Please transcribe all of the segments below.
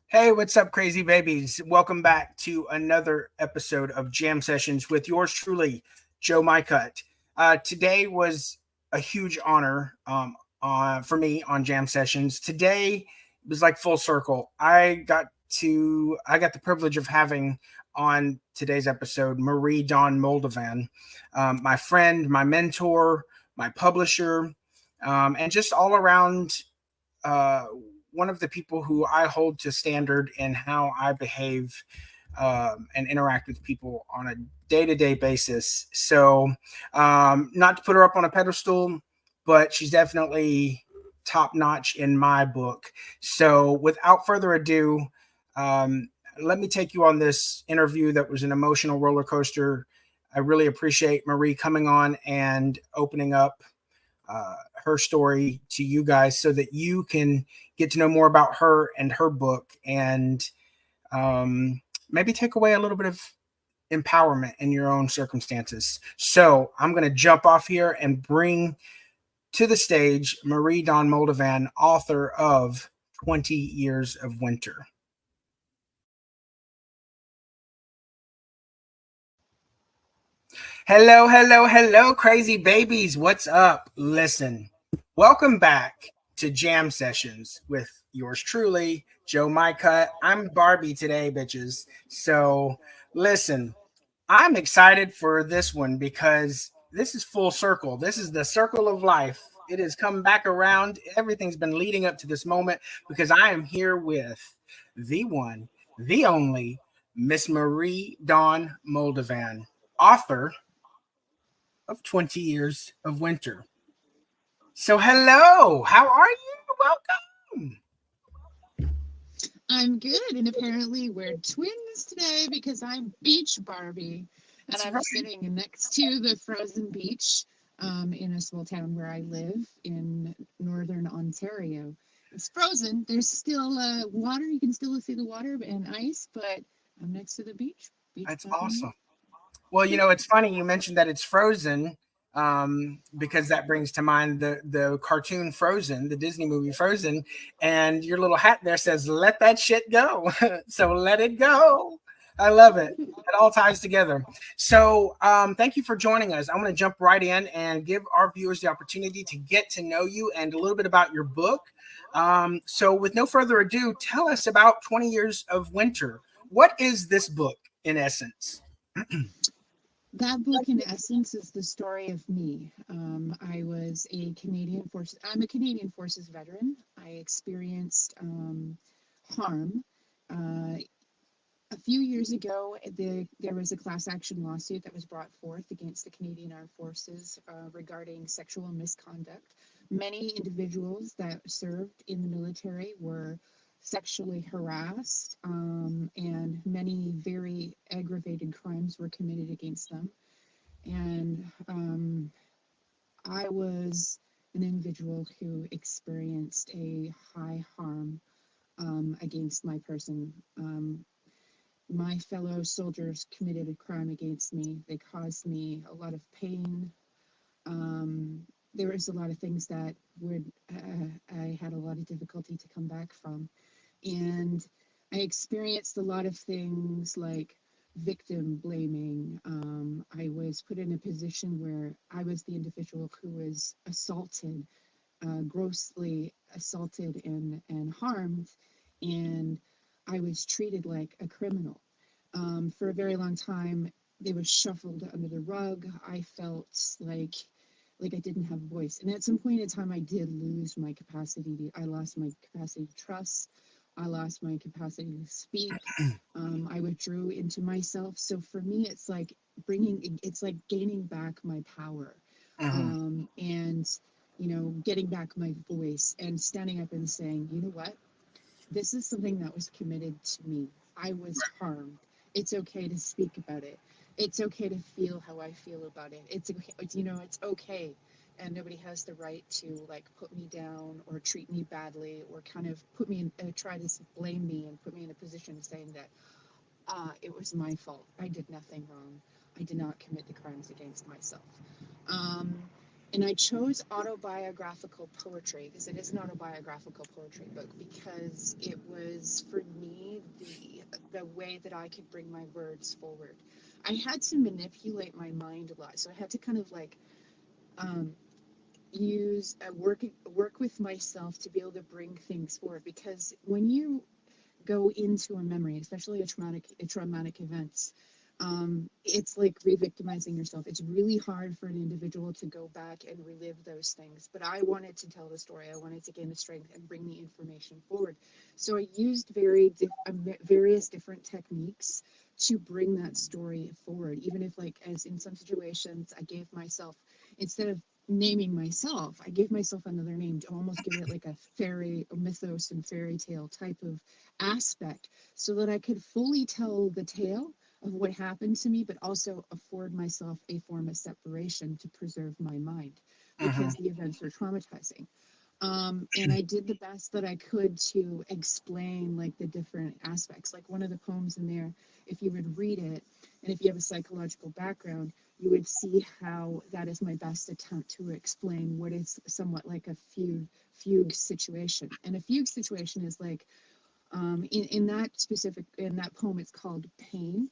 Hey, what's up, crazy babies? Welcome back to another episode of Jam Sessions with yours truly, Joe Mycut. Today was a huge honor for me on Jam Sessions. Today was like full circle. I got the privilege of having on today's episode Marie Dawn Moldovan, my friend, my mentor, my publisher, and just all around uh, one of the people who I hold to standard in how I behave and interact with people on a day-to-day basis. So, not to put her up on a pedestal, but she's definitely top notch in my book. So, without further ado, um, let me take you on this interview that was an emotional roller coaster. I really appreciate Marie coming on and opening up her story to you guys so that you can get to know more about her and her book and maybe take away a little bit of empowerment in your own circumstances. So I'm going to jump off here and bring to the stage Marie Dawn Moldovan, author of 20 Years of Winter. Hello, hello, hello, crazy babies. What's up? Listen, welcome back to Jam Sessions with yours truly, Joe Mycut. I'm Barbie today, bitches. So, listen, I'm excited for this one because this is full circle. This is the circle of life. It has come back around. Everything's been leading up to this moment because I am here with the one, the only Miss Marie Dawn Moldovan, author of 20 Years of Winter. So, hello, how are you? Welcome. I'm good, and apparently we're twins today because I'm Beach Barbie, and That's I'm right. sitting next to the frozen beach in a small town where I live in northern Ontario. It's frozen. There's still water. You can still see the water and ice, but I'm next to the beach. Beach That's Barbie me. awesome. Well, Yeah. it's funny you mentioned that it's frozen because that brings to mind the cartoon Frozen, the Disney movie Frozen, and your little hat there says "Let that shit go." So let it go. I love it. It all ties together. So thank you for joining us. I'm going to jump right in and give our viewers the opportunity to get to know you and a little bit about your book. So with no further ado, tell us about 20 Years of Winter. What is this book in essence? That book, in essence, is the story of me. I'm a Canadian Forces veteran. I experienced harm. Uh, a few years ago, there was a class action lawsuit that was brought forth against the Canadian Armed Forces regarding sexual misconduct. Many individuals that served in the military were sexually harassed, and many very aggravated crimes were committed against them. And I was an individual who experienced a high harm against my person. My fellow soldiers committed a crime against me. They caused me a lot of pain. There was a lot of things that I had a lot of difficulty to come back from. And I experienced a lot of things like victim blaming. I was put in a position where I was the individual who was assaulted, grossly assaulted and harmed, and I was treated like a criminal. For a very long time, they were shuffled under the rug. I felt like I didn't have a voice. And at some point in time, I did lose my capacity. I lost my capacity to trust. I lost my capacity to speak. I withdrew into myself. So for me, it's like gaining back my power, Mhm. and getting back my voice and standing up and saying, you know what, this is something that was committed to me. I was harmed. It's okay to speak about it. It's okay to feel how I feel about it. It's okay, it's okay. And nobody has the right to like put me down or treat me badly or kind of put me in, try to blame me and put me in a position of saying that it was my fault. I did nothing wrong. I did not commit the crimes against myself. Um, and I chose autobiographical poetry because it is an autobiographical poetry book because was for me the way that I could bring my words forward. I had to manipulate my mind a lot, so I had to kind of like um, use work with myself to be able to bring things forward. Because when you go into a memory, especially a traumatic event, it's like re-victimizing yourself. It's really hard for an individual to go back and relive those things. But I wanted to tell the story. I wanted to gain the strength and bring the information forward. So I used various different techniques to bring that story forward. Even if, like, as in some situations, I gave myself, instead of naming myself, I gave myself another name to almost give it like a fairy, a mythos and fairy tale type of aspect, so that I could fully tell the tale of what happened to me, but also afford myself a form of separation to preserve my mind, Mm-hmm. because the events were traumatizing. And I did the best that I could to explain like the different aspects. Like one of the poems in there, if you would read it, and if you have a psychological background, you would see how that is my best attempt to explain what is somewhat like a fugue situation. And a fugue situation is like, in that poem, it's called Pain.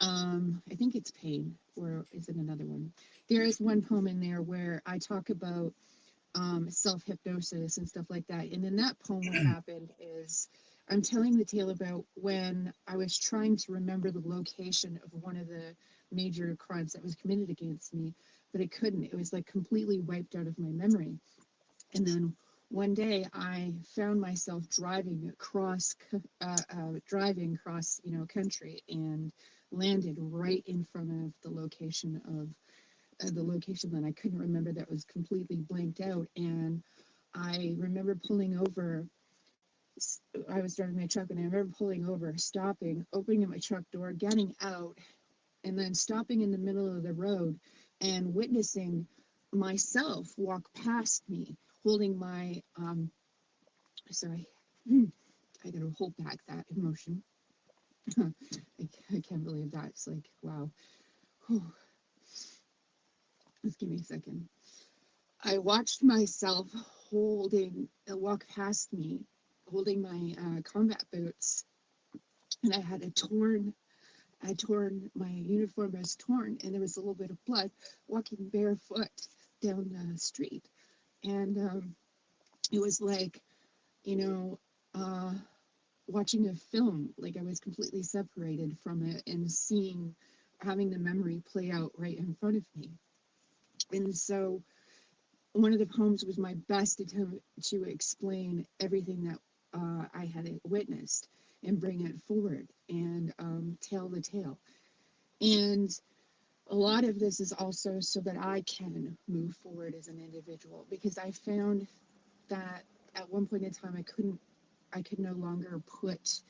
I think it's Pain, or is it another one? There is one poem in there where I talk about self hypnosis and stuff like that. And in that poem, what happened is I'm telling the tale about when I was trying to remember the location of one of the major crimes that was committed against me, but I couldn't. It was like completely wiped out of my memory. And then one day I found myself driving across, country, and landed right in front of the location that I couldn't remember, that was completely blanked out. And I remember pulling over. I was driving my truck, and I remember pulling over, stopping, opening up my truck door, getting out, and then stopping in the middle of the road and witnessing myself walk past me, holding my sorry, I gotta hold back that emotion. I can't believe that. It's like, wow. Whew. Just give me a second. I watched myself walk past me, holding my combat boots, and my uniform was torn, and there was a little bit of blood, walking barefoot down the street. And it was like, you know, uh, watching a film. Like, I was completely separated from it and having the memory play out right in front of me. And so one of the poems was my best attempt to explain everything that I had witnessed and bring it forward and tell the tale. And a lot of this is also so that I can move forward as an individual, because I found that at one point in time I could no longer put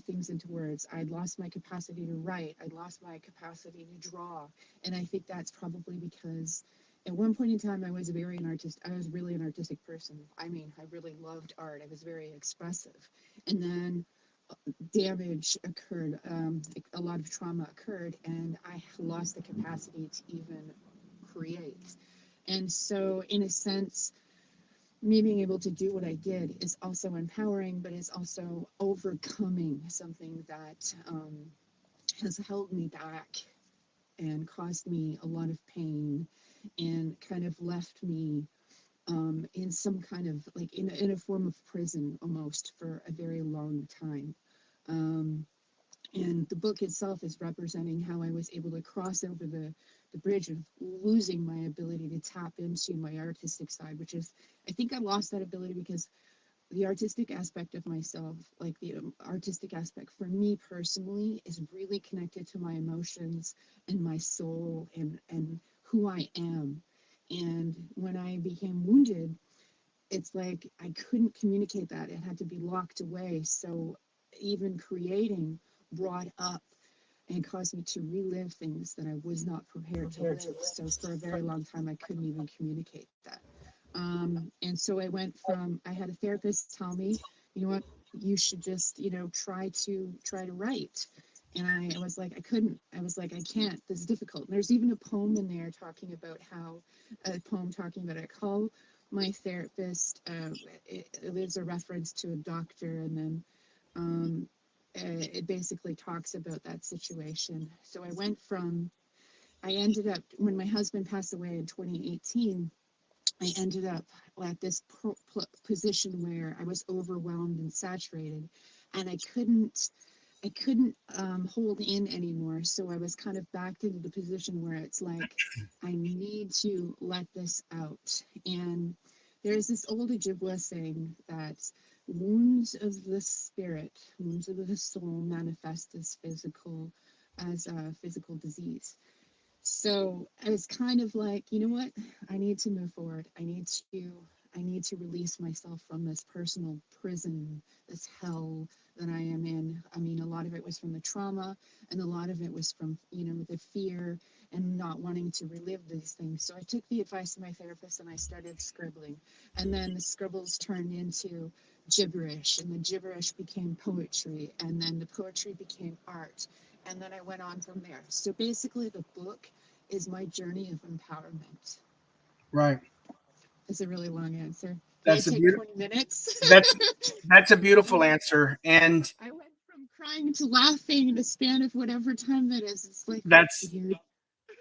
things into words. I'd lost my capacity to write. I'd lost my capacity to draw. And I think that's probably because at one point in time I was really an artistic person. I mean, I really loved art. I was very expressive. And then damage occurred, a lot of trauma occurred, and I lost the capacity to even create. And so, in a sense, me being able to do what I did is also empowering, but it's also overcoming something that has held me back and caused me a lot of pain, and kind of left me in some kind of like in a form of prison almost for a very long time. Um, and the book itself is representing how I was able to cross over the bridge of losing my ability to tap into my artistic side, which is, I think I lost that ability because the artistic aspect of myself, like the artistic aspect for me personally, is really connected to my emotions and my soul and who I am. And when I became wounded, it's like I couldn't communicate that. It had to be locked away. So even creating brought up and caused me to relive things that I was not prepared to live. So for a very long time, I couldn't even communicate that. And so I had a therapist tell me, you know what, you should just, try to write. And I was like, I couldn't. I was like, I can't. This is difficult. And there's even a poem in there talking about I call my therapist. There's a reference to a doctor, and then Um, it basically talks about that situation. So I ended up, when my husband passed away in 2018, I ended up at this position where I was overwhelmed and saturated, and I couldn't hold in anymore. So I was kind of backed into the position where it's like, I need to let this out. And there's this old Ojibwa saying that wounds of the soul manifest as a physical disease. So I was kind of like, you know what? I need to move forward. I need to release myself from this personal prison, this hell that I am in. I mean, a lot of it was from the trauma, and a lot of it was from, the fear and not wanting to relive these things. So I took the advice of my therapist and I started scribbling. And then the scribbles turned into gibberish, and the gibberish became poetry, and then the poetry became art, and then I went on from there. So basically, the book is my journey of empowerment. Right. It's a really long answer. Did I That's a take beautiful. 20 minutes? That's that's a I beautiful went answer, and I went from crying to laughing in a span of whatever time that is. It's like that's weird.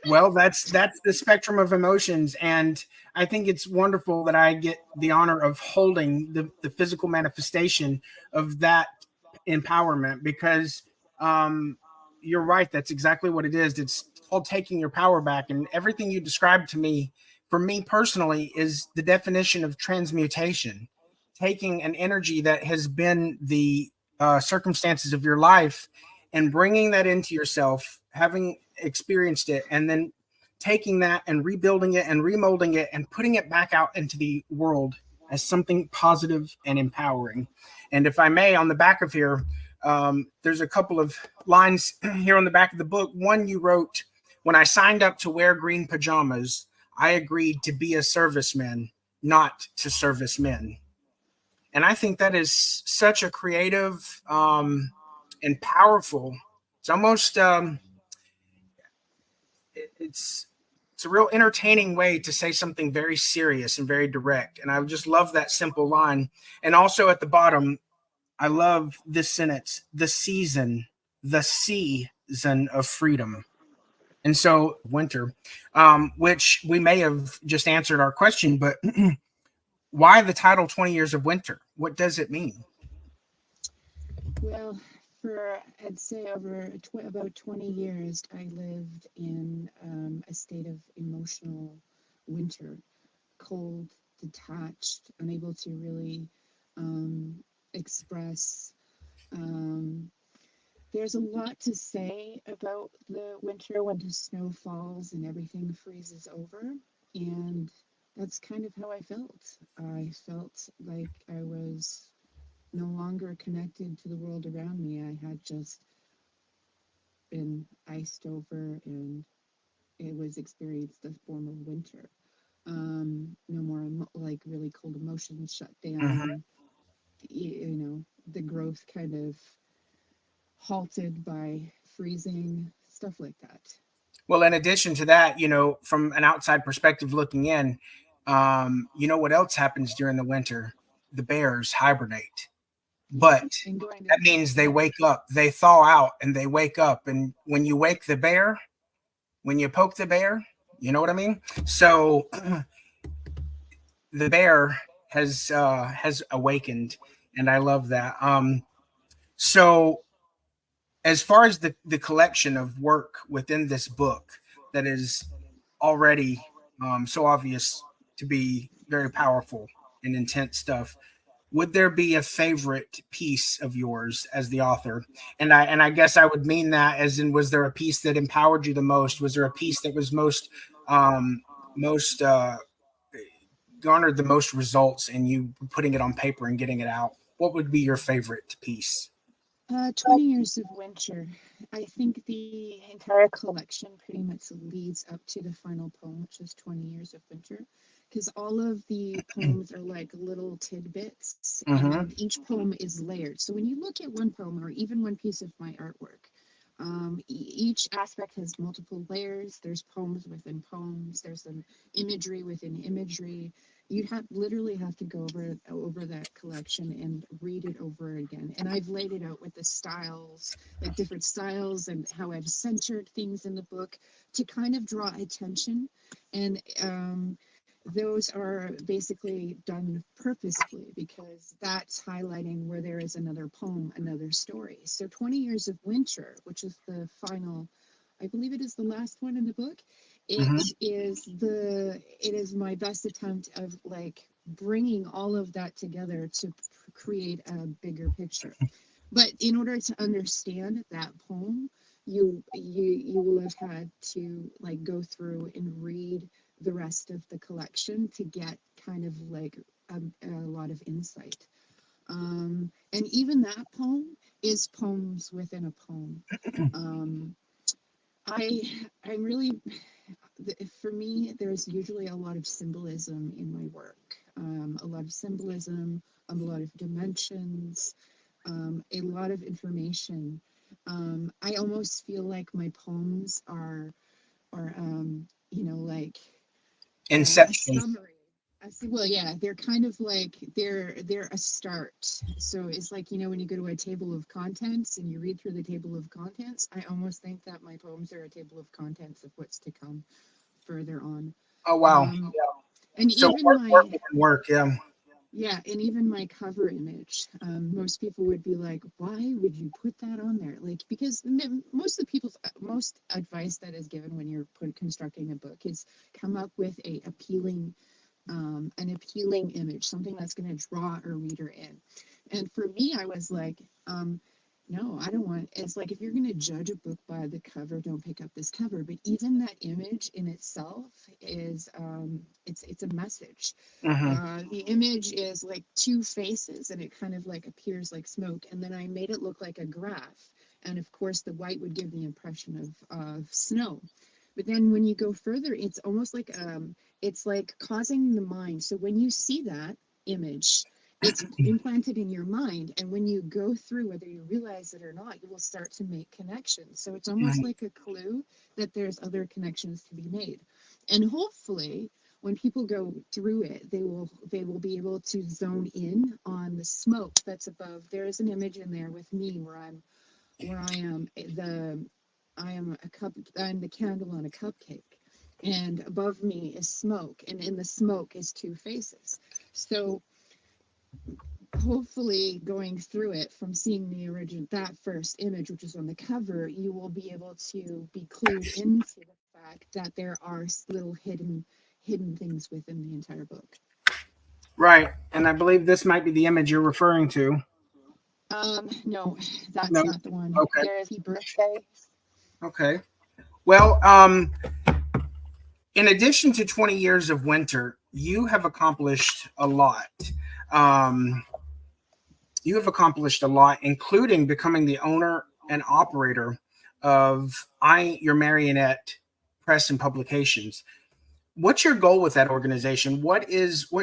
well, that's the spectrum of emotions, and I think it's wonderful that I get the honor of holding the physical manifestation of that empowerment because um, you're right. That's exactly what it is. It's called taking your power back, and everything you described to me, for me personally, is the definition of transmutation. Taking an energy that has been the circumstances of your life and bringing that into yourself, having experienced it, and then taking that and rebuilding it and remolding it and putting it back out into the world as something positive and empowering. And if I may, on the back of here, there's a couple of lines here on the back of the book. One you wrote, when I signed up to wear green pajamas, I agreed to be a serviceman, not to service men. And I think that is such a creative and powerful. It's almost it's it's a real entertaining way to say something very serious and very direct. And I just love that simple line. And also at the bottom, I love this sentence: the season of freedom. And so winter, which we may have just answered our question, but why the title 20 Years of Winter? What does it mean? Well, for I'd say over about 20 years, I lived in a state of emotional winter, cold, detached, unable to really um, express. Um, there's a lot to say about the winter when the snow falls and everything freezes over. And that's kind of how I felt. I felt like I was no longer connected to the world around me. I had just been iced over, and it was experienced a form of winter. No more like really cold emotions shut Mhm. down. The growth kind of halted by freezing, stuff like that. Well, in addition to that, from an outside perspective looking in, what else happens during the winter? The bears hibernate, Yeah, but and going to that means they yeah, wake up, they thaw out, and they wake up. And when you wake the bear, when you poke the bear, you know what I mean. So the bear has awakened, and I love that. So as far as the collection of work within this book that is already so obvious to be very powerful and intense stuff, would there be a favorite piece of yours as the author? And I guess I would mean that as in, was there a piece that empowered you the most? Was there a piece that was most garnered the most results in you putting it on paper and getting it out? What would be your favorite piece? 20 Years of Winter. I think the entire collection pretty much leads up to the final poem, which is 20 Years of Winter, because all of the poems are like little tidbits, Mm-hmm. and each poem is layered. So when you look at one poem or even one piece of my artwork, Each aspect has multiple layers. There's poems within poems. There's an imagery within imagery. You have literally have to go over that collection and read it over again. And I've laid it out with the styles, like different styles, and how I've centered things in the book to kind of draw attention. And those are basically done purposefully because that's highlighting where there is another poem, another story. So 20 Years of Winter, which is the final, I believe it is the last one in the book. Hmm. It is my best attempt of like bringing all of that together to create a bigger picture. But in order to understand that poem, you will have had to like go through and read the rest of the collection to get kind of like a lot of insight. And even that poem is poems within a poem. Um, I I'm really for me there's usually a lot of symbolism in my work. A lot of symbolism, a lot of dimensions, a lot of information. I almost feel like my poems are like a Inception. summary. Well, yeah, they're kind of like they're a start. So it's like when you go to a table of contents and you read through the table of contents. I almost think that my poems are a table of contents of what's to come further on. Oh wow. Um, and So even work my within work. Yeah. Yeah, and even my cover image, most people would be like, "Why would you put that on there?" Like, because most of the people's most advice that is given when you're constructing a book is come up with an appealing image, something that's going to draw a reader in. And for me, I was like, no, I don't want. It's like if you're going to judge a book by the cover, don't pick up this cover. But even that image in itself is, it's a message. Hmm. The image is like two faces, and it kind of like appears like smoke. And then I made it look like a graph, and of course, the white would give the impression of snow. But then when you go further, it's like causing the mind. So when you see that image, it's implanted in your mind, and when you go through, whether you realize it or not, you will start to make connections. So it's almost like a clue that there's other connections to be made. And hopefully when people go through it, they will be able to zone in on the smoke that's above. There is an image in there with me where I am a cup. I'm the candle on a cupcake, and above me is smoke, and in the smoke is two faces. So hopefully, going through it from seeing the original that first image, which is on the cover, you will be able to be clued into the fact that there are little hidden things within the entire book. Right. And I believe this might be the image you're referring to. No, No. that's not the one. Okay. There is the birthday. Okay. Well, in addition to 20 years of winter, you have accomplished a lot. Um, you have accomplished a lot, including becoming the owner and operator of Your Marionette Press and Publications. What's your goal with that organization? What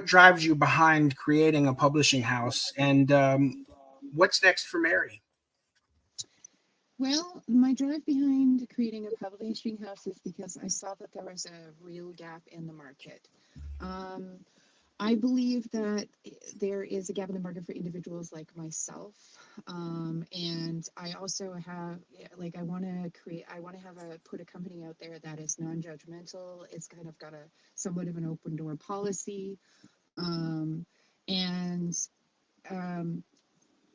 drives you behind creating a publishing house, and what's next for Mary? Well, my drive behind creating a publishing house is because I saw that there was a real gap in the market. Um, I believe that there is a gap in the market for individuals like myself. And I also have, like, I want to put a company out there that is non judgmental. It's kind of got a somewhat of an open door policy. Um, and um,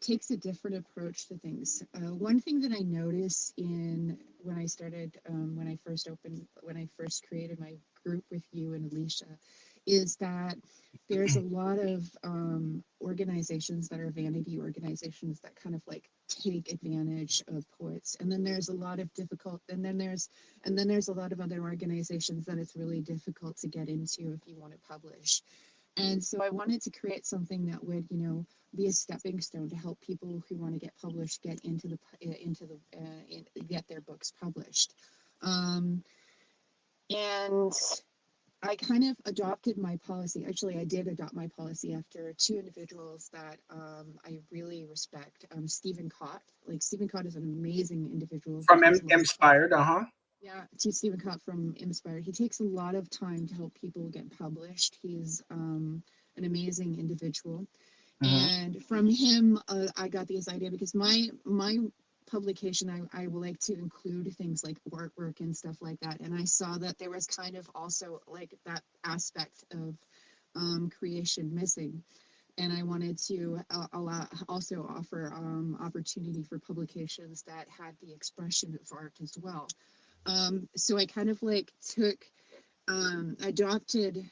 takes a different approach to things. One thing that I noticed in when I first created my group with you and Alicia, is that there's a lot of organizations that are vanity organizations that kind of like take advantage of poets, and then there's a lot of difficult, and then there's a lot of other organizations that it's really difficult to get into if you want to publish. And so I wanted to create something that would, be a stepping stone to help people who want to get published get get their books published. Um, and I kind of adopted my policy. Actually, I did adopt my policy after two individuals that I really respect. Stephen Cott, like Stephen Cott is an amazing individual. He From takes a lot of time. Inspired, uh-huh. Yeah, to Stephen Cott from Inspired. He takes a lot of time to help people get published. He's an amazing individual, Mm-hmm. and from him, I got this idea because my publication, I will like to include things like artwork and stuff like that. And I saw that there was kind of also like that aspect of creation missing. And I wanted to allow also offer opportunity for publications that had the expression of art as well. So I kind of like took adopted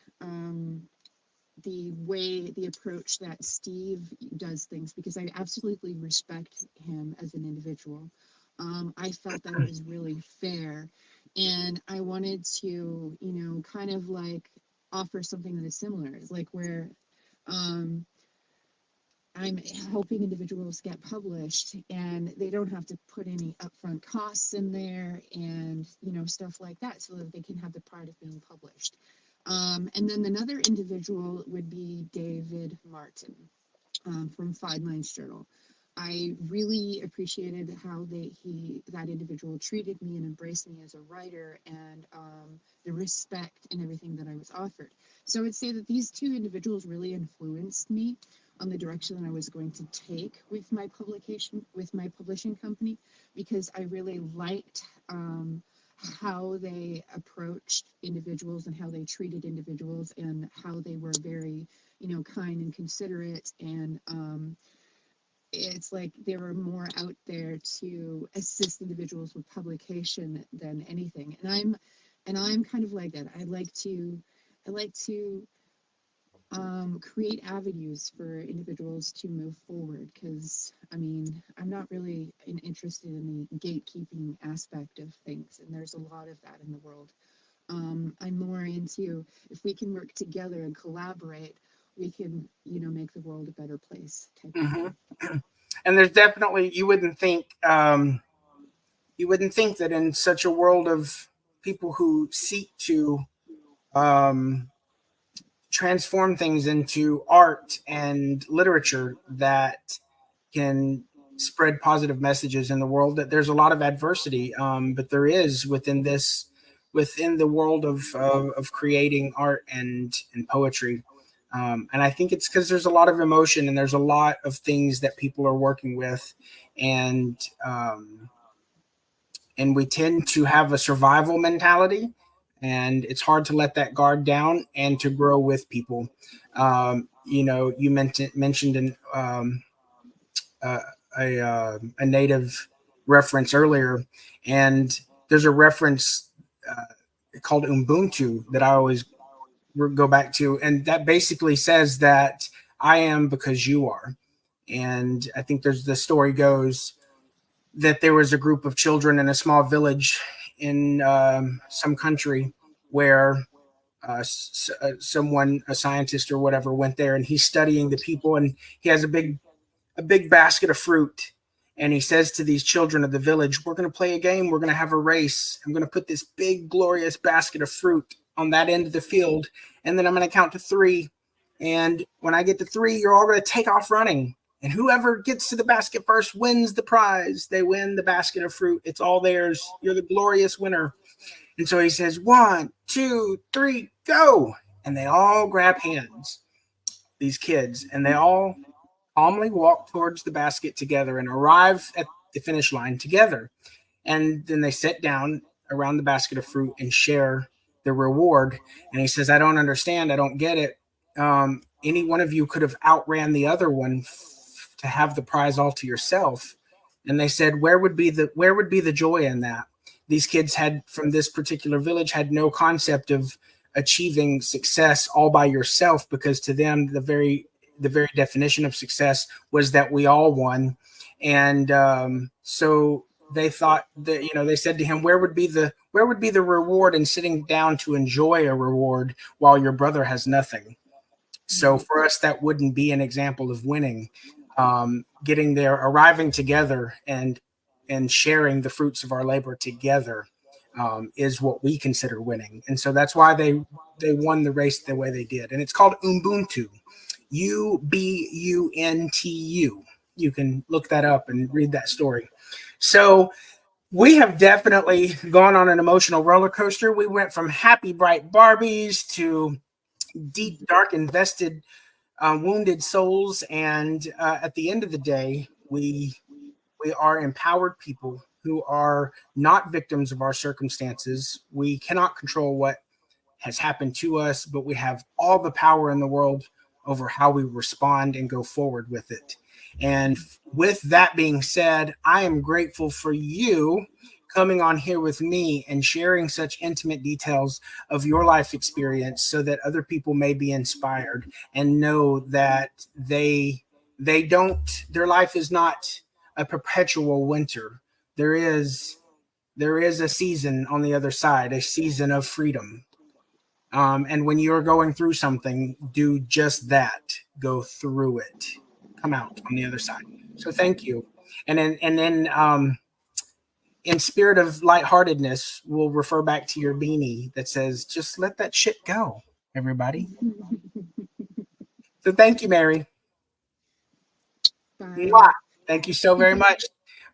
the approach that Steve does things because I absolutely respect him as an individual. I felt that it was really fair, and I wanted to, kind of like offer something that is similar, like where um, I'm helping individuals get published and they don't have to put any upfront costs in there and, stuff like that so that they can have the pride of being published. And then another individual would be David Martin from Five Lines Journal. I really appreciated how that individual treated me and embraced me as a writer and the respect and everything that I was offered. So I would say that these two individuals really influenced me on the direction that I was going to take with my publishing company, because I really liked how they approached individuals and how they treated individuals and how they were very, kind and considerate, and it's like they were more out there to assist individuals with publication than anything. And I'm kind of like that. I like to create avenues for individuals to move forward, because I mean I'm not really interested in the gatekeeping aspect of things, and there's a lot of that in the world. I'm more into, if we can work together and collaborate, we can, make the world a better place type of Mm-hmm. thing. And there's definitely, you wouldn't think that in such a world of people who seek to um, transform things into art and literature that can spread positive messages in the world, that there's a lot of adversity, but there is within the world of creating art and poetry. And I think it's because there's a lot of emotion and there's a lot of things that people are working with, and and we tend to have a survival mentality, and it's hard to let that guard down and to grow with people. You mentioned uh, a native reference earlier, and there's a reference called Ubuntu that I always go back to, and that basically says that I am because you are. And I think there's the story goes that there was a group of children in a small village in some country where someone, a scientist or whatever, went there, and he's studying the people, and he has a big basket of fruit, and he says to these children of the village, we're going to play a game, we're going to have a race, I'm going to put this big glorious basket of fruit on that end of the field, and then I'm going to count to three, and when I get to three, you're all going to take off running, and whoever gets to the basket first wins the prize. They win the basket of fruit, it's all theirs, you're the glorious winner. And so he says, 1, 2, 3, go. And they all grab hands, these kids, and they all calmly walk towards the basket together and arrive at the finish line together. And then they sit down around the basket of fruit and share the reward. And he says, I don't understand. I don't get it. Any one of you could have outran the other one to have the prize all to yourself. And they said, where would be the joy in that? These kids had, from this particular village, had no concept of achieving success all by yourself, because to them the very definition of success was that we all won. And so they thought that, they said to him, where would be the reward in sitting down to enjoy a reward while your brother has nothing? So Right. for us, that wouldn't be an example of winning. Getting there, arriving together, and sharing the fruits of our labor together. is what we consider winning. And so that's why they won the race the way they did. And it's called Ubuntu, Ubuntu. You can look that up and read that story. So we have definitely gone on an emotional roller coaster. We went from happy, bright Barbies to deep, dark, invested, wounded souls. And at the end of the day, we are empowered people who are not victims of our circumstances. We cannot control what has happened to us, but we have all the power in the world over how we respond and go forward with it. And with that being said, I am grateful for you coming on here with me and sharing such intimate details of your life experience so that other people may be inspired and know that they don't their life is not a perpetual winter. There is there is a season on the other side, a season of freedom. And when you're going through something, do just that. Go through it. Come out on the other side. So thank you. And then in spirit of lightheartedness, we'll refer back to your beanie that says, just let that shit go, everybody. So thank you, Mary. Bye. Mwah. Thank you so very much.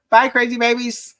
Bye, crazy babies.